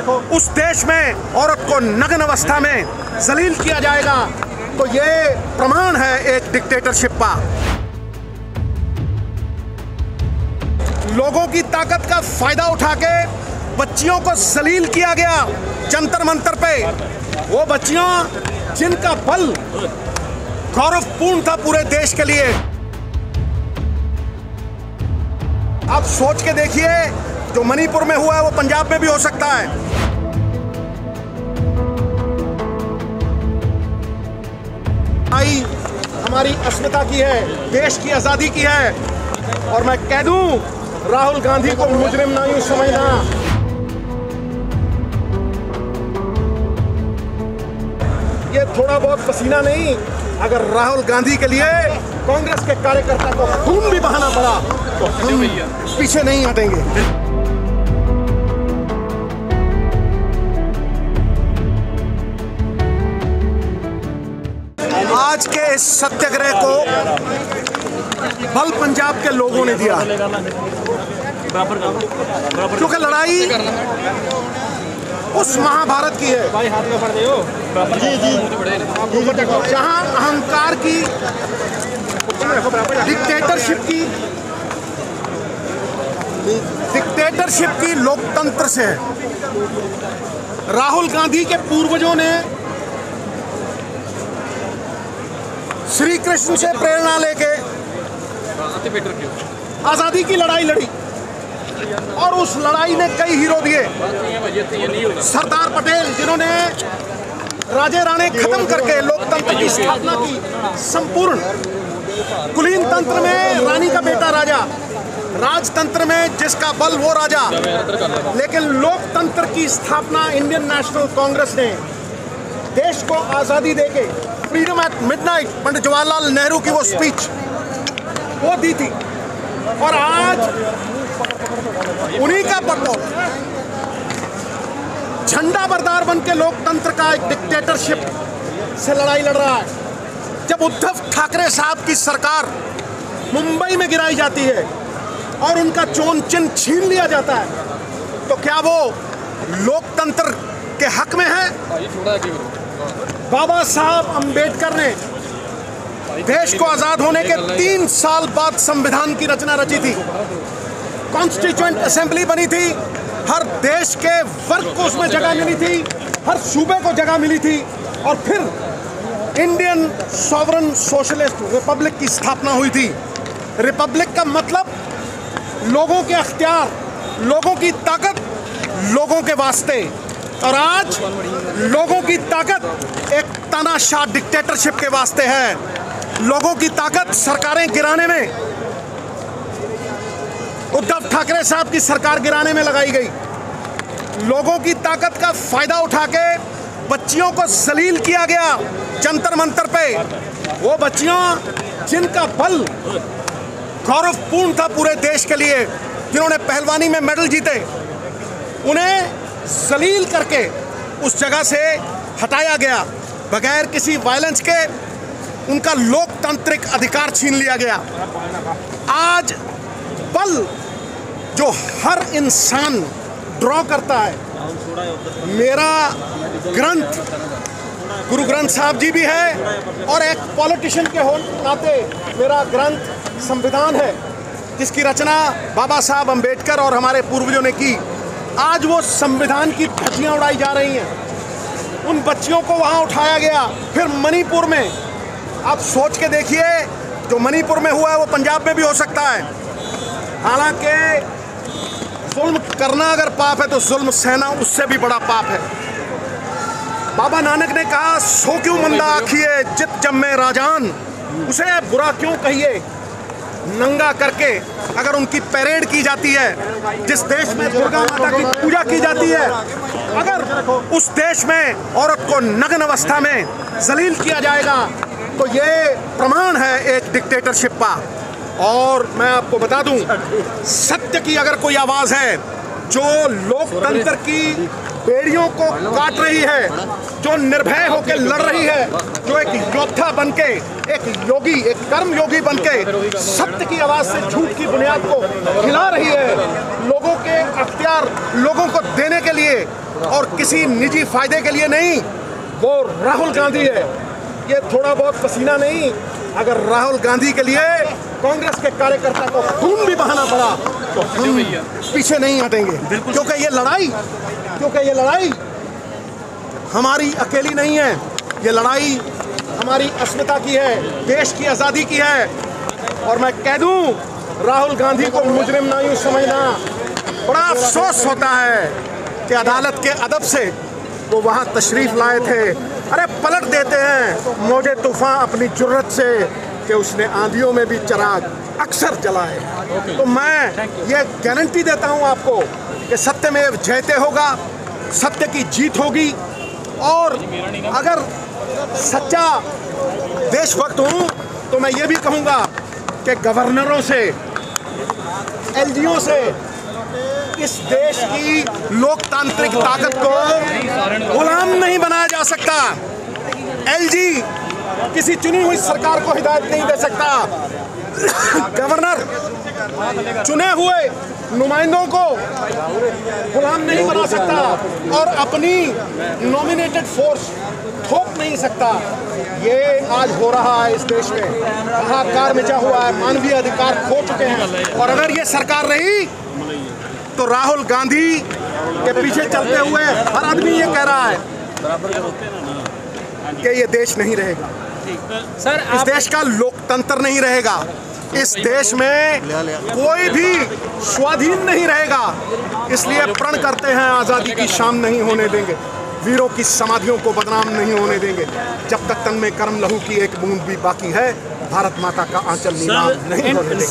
उस देश में औरत को नग्न अवस्था में जलील किया जाएगा, तो ये प्रमाण है एक डिक्टेटरशिप का। लोगों की ताकत का फायदा उठा के बच्चियों को जलील किया गया जंतर मंतर पे। वो बच्चियां जिनका बल गौरवपूर्ण था पूरे देश के लिए। आप सोच के देखिए, जो मणिपुर में हुआ है वो पंजाब में भी हो सकता है। आई हमारी अस्मिता की है, देश की आजादी की है। और मैं कह दूं, राहुल गांधी को मुजरिम ना यूं समझना। ये थोड़ा बहुत पसीना नहीं, अगर राहुल गांधी के लिए कांग्रेस के कार्यकर्ता को खून भी बहाना पड़ा तो हम पीछे नहीं हटेंगे। आज के इस सत्याग्रह को बल पंजाब के लोगों ने दिया, क्योंकि लड़ाई उस महाभारत की है जहां अहंकार की, डिक्टेटरशिप की लोकतंत्र से है। राहुल गांधी के पूर्वजों ने श्री कृष्ण से प्रेरणा लेके आजादी की लड़ाई लड़ी और उस लड़ाई ने कई हीरो दिए। सरदार पटेल, जिन्होंने राजे राणे खत्म करके लोकतंत्र की स्थापना की, संपूर्ण कुलीन तंत्र में रानी का बेटा राजा, राजतंत्र में जिसका बल वो राजा। लेकिन लोकतंत्र की स्थापना इंडियन नेशनल कांग्रेस ने देश को आजादी देके, freedom eight midnight, Pandit Jawaharlal Nehru की वो स्पीच वो दी थी। और आज उन्हीं का बटोर झंडा बरदार बन के लोकतंत्र का एक डिक्टेटरशिप से लड़ाई लड़ रहा है। जब उद्धव ठाकरे साहब की सरकार मुंबई में गिराई जाती है और उनका चोन चिन्ह छीन लिया जाता है, तो क्या वो लोकतंत्र के हक में है? बाबा साहब अंबेडकर ने देश को आजाद होने के 3 साल बाद संविधान की रचना रची थी। कॉन्स्टिट्यूएंट असेंबली बनी थी, हर देश के वर्ग को उसमें जगह मिली थी, हर सूबे को जगह मिली थी। और फिर इंडियन सॉवरन सोशलिस्ट रिपब्लिक की स्थापना हुई थी। रिपब्लिक का मतलब लोगों के अख्तियार, लोगों की ताकत, लोगों के वास्ते। और आज लोगों की ताकत एक तानाशाह डिक्टेटरशिप के वास्ते है। लोगों की ताकत सरकारें गिराने में, उद्धव ठाकरे साहब की सरकार गिराने में लगाई गई। लोगों की ताकत का फायदा उठा के बच्चियों को जलील किया गया जंतर मंतर पे। वो बच्चियां जिनका बल गौरवपूर्ण था पूरे देश के लिए, जिन्होंने पहलवानी में मेडल जीते, उन्हें जलील करके उस जगह से हटाया गया बगैर किसी वायलेंस के। उनका लोकतांत्रिक अधिकार छीन लिया गया। आज बल जो हर इंसान ड्रॉ करता है, मेरा ग्रंथ गुरु ग्रंथ साहब जी भी है और एक पॉलिटिशियन के नाते मेरा ग्रंथ संविधान है, जिसकी रचना बाबा साहब अंबेडकर और हमारे पूर्वजों ने की। आज वो संविधान की धज्जियां उड़ाई जा रही हैं। उन बच्चियों को वहां उठाया गया। फिर मणिपुर में आप सोच के देखिए, जो मणिपुर में हुआ है वो पंजाब में भी हो सकता है। हालांकि जुल्म करना अगर पाप है तो जुल्म सहना उससे भी बड़ा पाप है। बाबा नानक ने कहा, सो क्यों मंदा आखिए जित जम्मे राजान, उसे बुरा क्यों कहिए। नंगा करके अगर उनकी परेड की जाती है, जिस देश में दुर्गा माता की पूजा की जाती है, अगर उस देश में औरत को नग्न अवस्था में जलील किया जाएगा, तो ये प्रमाण है एक डिक्टेटरशिप का। और मैं आपको बता दूं, सत्य की अगर कोई आवाज़ है जो लोकतंत्र की बेड़ियों को काट रही है, जो निर्भय होकर लड़ रही है, जो एक योद्धा बनके, एक योगी, एक कर्म योगी बनके सत्य की आवाज़ से झूठ की बुनियाद को हिला रही है, लोगों के अख्तियार लोगों को देने के लिए और किसी निजी फायदे के लिए नहीं, वो राहुल गांधी है। ये थोड़ा बहुत पसीना नहीं, अगर राहुल गांधी के लिए कांग्रेस के कार्यकर्ता को खून भी बहाना पड़ा तो हम पीछे नहीं हटेंगे, क्योंकि ये लड़ाई हमारी अकेली नहीं है। ये लड़ाई हमारी अस्मिता की है, देश की आज़ादी की है। और मैं कह दूं, राहुल गांधी को मुजरिम ना यूं समझना। बड़ा अफसोस होता है कि अदालत के अदब से वो वहाँ तशरीफ़ लाए थे। अरे पलट देते हैं मौजे तूफ़ान अपनी जुर्रत से कि उसने आंधियों में भी चिराग अक्सर जलाए। तो मैं ये गारंटी देता हूँ आपको कि सत्यमेव जयते होगा, सत्य की जीत होगी। और अगर सच्चा देशभक्त हूँ तो मैं ये भी कहूँगा कि गवर्नरों से, एलजीओ से इस देश की लोकतांत्रिक ताकत को गुलाम नहीं बनाया जा सकता। एलजी किसी चुनी हुई सरकार को हिदायत नहीं दे सकता। गवर्नर चुने हुए नुमाइंदों को गुलाम नहीं बना सकता और अपनी नॉमिनेटेड फोर्स थोप नहीं सकता। ये आज हो रहा है इस देश में, हाहाकार मचा हुआ है, मानवीय अधिकार खो चुके हैं। और अगर ये सरकार रही तो राहुल गांधी के पीछे चलते हुए हर आदमी ये कह रहा है कि ये देश नहीं रहेगा, सर इस देश का लोकतंत्र नहीं रहेगा, इस देश में कोई भी स्वाधीन नहीं रहेगा। इसलिए प्रण करते हैं आज़ादी की शाम नहीं होने देंगे, वीरों की समाधियों को बदनाम नहीं होने देंगे। जब तक तन में कर्म लहू की एक बूंद भी बाकी है, भारत माता का आंचल नीलाम नहीं होने देंगे।